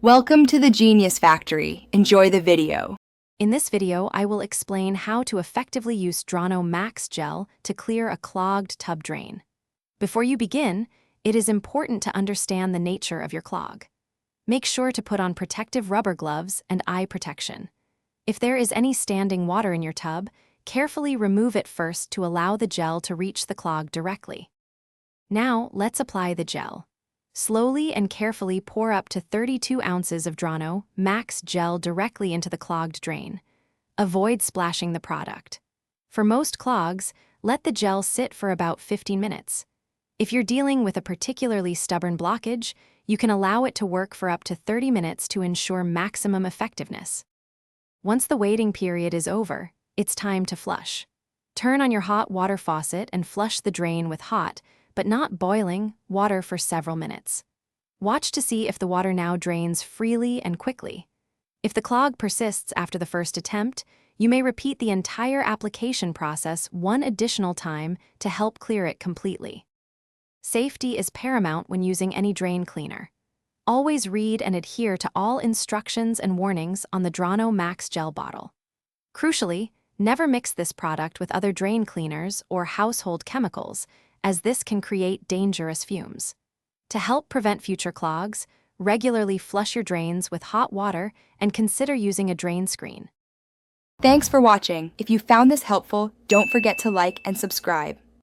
Welcome to the Genius Factory. Enjoy the video. In this video, I will explain how to effectively use Drano Max Gel to clear a clogged tub drain. Before you begin, it is important to understand the nature of your clog. Make sure to put on protective rubber gloves and eye protection. If there is any standing water in your tub, carefully remove it first to allow the gel to reach the clog directly. Now, let's apply the gel. Slowly and carefully pour up to 32 ounces of Drano Max Gel directly into the clogged drain. Avoid splashing the product. For most clogs, let the gel sit for about 15 minutes. If you're dealing with a particularly stubborn blockage, you can allow it to work for up to 30 minutes to ensure maximum effectiveness. Once the waiting period is over, it's time to flush. Turn on your hot water faucet and flush the drain with hot, but not boiling, water for several minutes. Watch to see if the water now drains freely and quickly. If the clog persists after the first attempt, you may repeat the entire application process one additional time to help clear it completely. Safety is paramount when using any drain cleaner. Always read and adhere to all instructions and warnings on the Drano Max Gel bottle. Crucially, never mix this product with other drain cleaners or household chemicals, as this can create dangerous fumes. To help prevent future clogs, regularly flush your drains with hot water and consider using a drain screen. Thanks for watching. If you found this helpful, don't forget to like and subscribe.